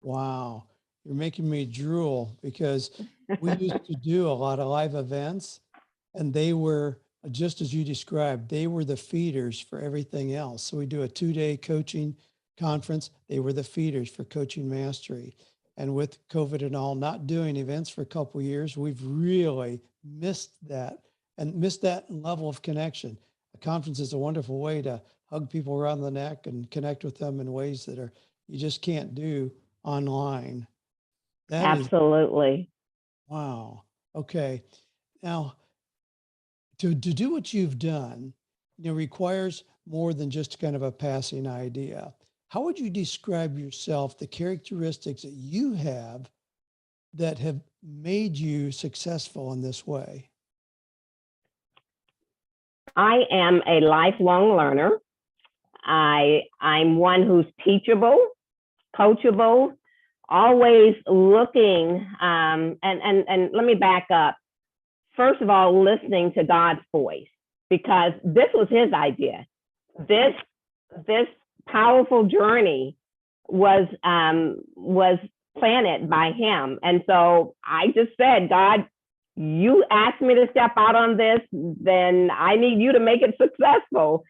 Wow. You're making me drool, because we used to do a lot of live events, and they were, just as you described, they were the feeders for everything else. So we do a 2-day coaching conference. They were the feeders for Coaching Mastery. And with COVID and all, not doing events for a couple of years, we've really missed that level of connection. A conference is a wonderful way to hug people around the neck and connect with them in ways that you just can't do online. Absolutely. Wow. Okay. Now, to do what you've done, requires more than just kind of a passing idea. How would you describe yourself, the characteristics that you have that have made you successful in this way? I am a lifelong learner. I'm one who's teachable, coachable, always looking, and let me back up. First of all, listening to God's voice. because this was his idea. This powerful journey was planted by him. And so I just said, God, you asked me to step out on this, then I need you to make it successful.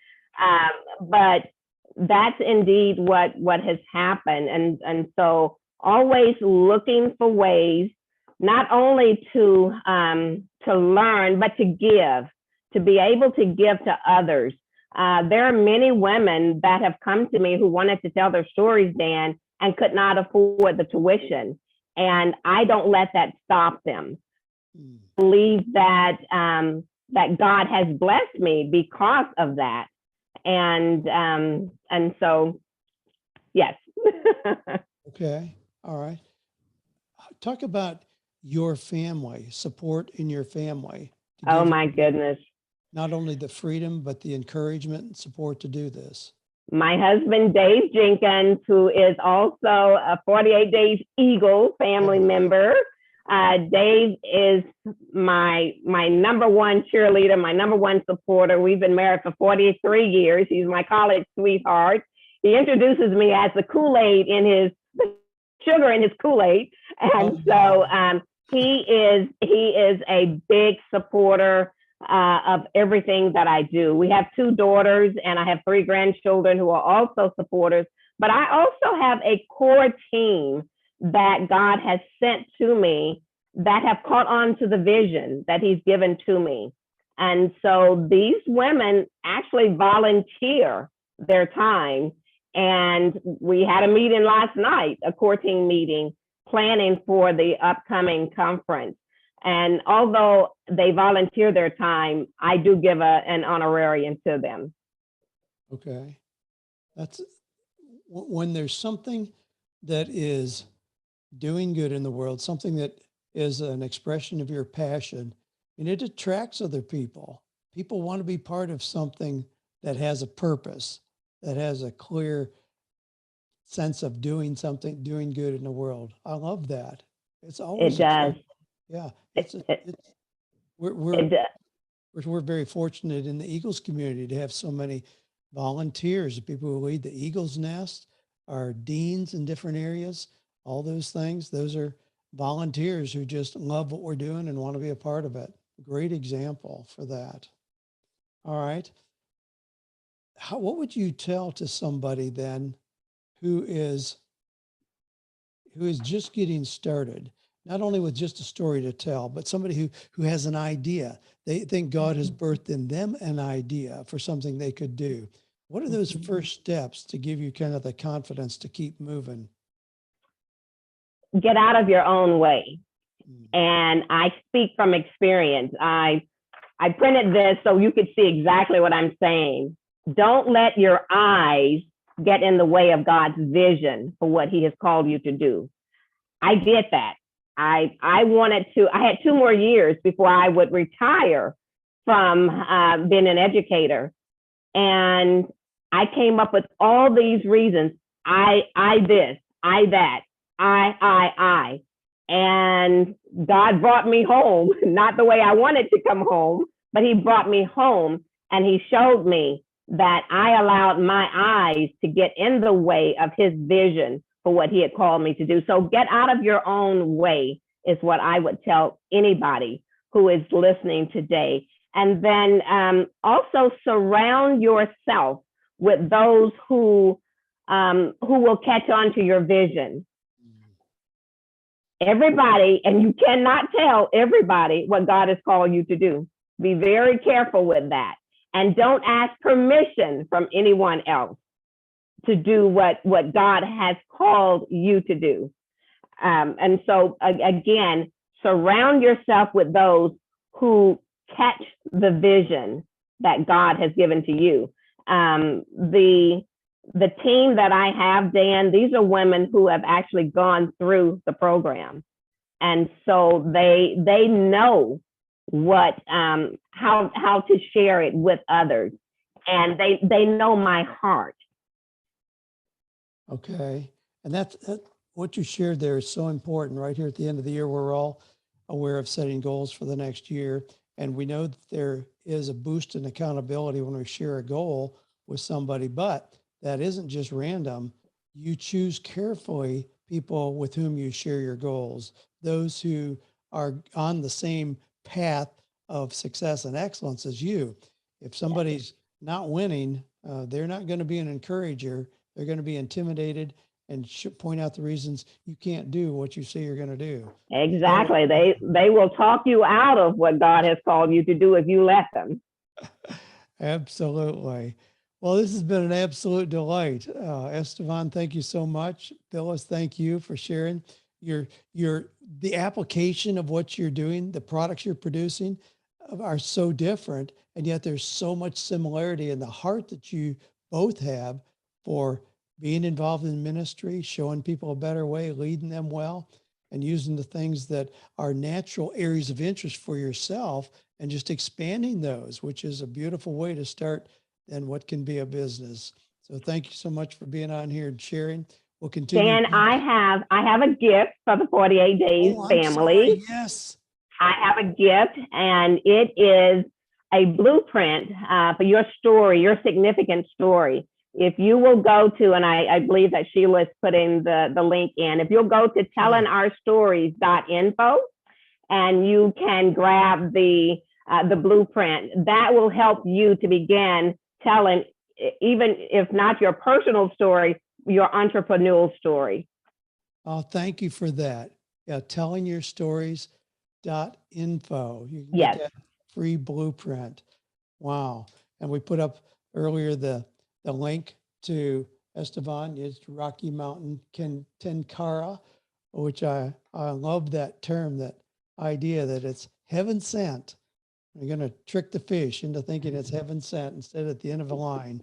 But that's indeed what has happened. And so always looking for ways, not only to learn, but to give, to be able to give to others. There are many women that have come to me who wanted to tell their stories, Dan, and could not afford the tuition. And I don't let that stop them. I believe that that God has blessed me because of that. And so, yes. Okay. All right. Talk about your family, support in your family. Oh my goodness. Not only the freedom, but the encouragement and support to do this. My husband, Dave Jenkins, who is also a 48 Days Eagle family member. Dave is my number one cheerleader, my number one supporter. We've been married for 43 years. He's my college sweetheart. He introduces me as the Kool-Aid in his sugar in his Kool-Aid. And he is a big supporter of everything that I do. We have 2 daughters and I have 3 grandchildren who are also supporters, but I also have a core team that God has sent to me that have caught on to the vision that he's given to me. And so these women actually volunteer their time. And we had a meeting last night, a core team meeting, planning for the upcoming conference. And although they volunteer their time, I do give an honorarium to them. Okay. That's when there's something that is doing good in the world, something that is an expression of your passion, and it attracts other people. People want to be part of something that has a purpose, that has a clear sense of doing something, doing good in the world. I love that. It's always, it does. Yeah. We're very fortunate in the Eagles community to have so many volunteers, people who lead the Eagles Nest, our deans in different areas, all those things. Those are volunteers who just love what we're doing and want to be a part of it. Great example for that. All right. What would you tell to somebody then who is just getting started, not only with just a story to tell, but somebody who has an idea? They think God has birthed in them an idea for something they could do. What are those first steps to give you kind of the confidence to keep moving? Get out of your own way. And I speak from experience. I printed this so you could see exactly what I'm saying. Don't let your eyes get in the way of God's vision for what he has called you to do. I did that. I had 2 more years before I would retire from being an educator. And I came up with all these reasons. I this, I that, I. And God brought me home, not the way I wanted to come home, but he brought me home and he showed me that I allowed my eyes to get in the way of his vision for what he had called me to do. So get out of your own way is what I would tell anybody who is listening today. And then also surround yourself with those who will catch on to your vision. Everybody, and you cannot tell everybody what God has called you to do. Be very careful with that. And don't ask permission from anyone else to do what God has called you to do. And so again, surround yourself with those who catch the vision that God has given to you. The team that I have, Dan, these are women who have actually gone through the program. And so they know what how to share it with others. And they know my heart. Okay. And that's what you shared there is so important. Right here at the end of the year, we're all aware of setting goals for the next year. And we know that there is a boost in accountability when we share a goal with somebody, but that isn't just random. You choose carefully people with whom you share your goals, those who are on the same path of success and excellence as you. If somebody's not winning, they're not going to be an encourager. They're going to be intimidated and point out the reasons you can't do what you say you're going to do. Exactly. They will talk you out of what God has called you to do if you let them. Absolutely. Well, this has been an absolute delight. Estevan, thank you so much. Phyllis, thank you for sharing the application of what you're doing. The products you're producing are so different, and yet there's so much similarity in the heart that you both have for being involved in ministry, showing people a better way, leading them well, and using the things that are natural areas of interest for yourself and just expanding those, which is a beautiful way to start then what can be a business. So thank you so much for being on here and sharing. We'll continue. Dan, I have a gift for the 48 Days Oh, I'm family. sorry. Yes. I have a gift, and it is a blueprint for your story, your significant story. If you will go to, and I believe that Sheila's putting the link in, if you'll go to tellingourstories.info, and you can grab the blueprint, that will help you to begin telling, even if not your personal story, your entrepreneurial story. Oh, thank you for that. Yeah, tellingyourstories.info. You can Yes. get that free blueprint. Wow. And we put up earlier the link to Estevan, it's Rocky Mountain Tenkara, which I love that term, that idea that it's heaven sent. You're going to trick the fish into thinking it's heaven sent instead at the end of a line.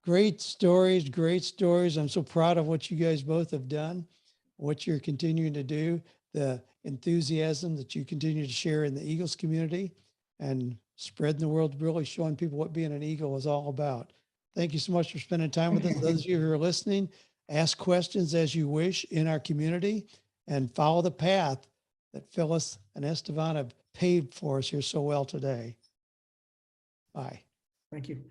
Great stories, great stories. I'm so proud of what you guys both have done, what you're continuing to do, the enthusiasm that you continue to share in the Eagles community and spreading the world, really showing people what being an Eagle is all about. Thank you so much for spending time with us. Those of you who are listening, ask questions as you wish in our community and follow the path that Phyllis and Estevan have paved for us here so well today. Bye. Thank you.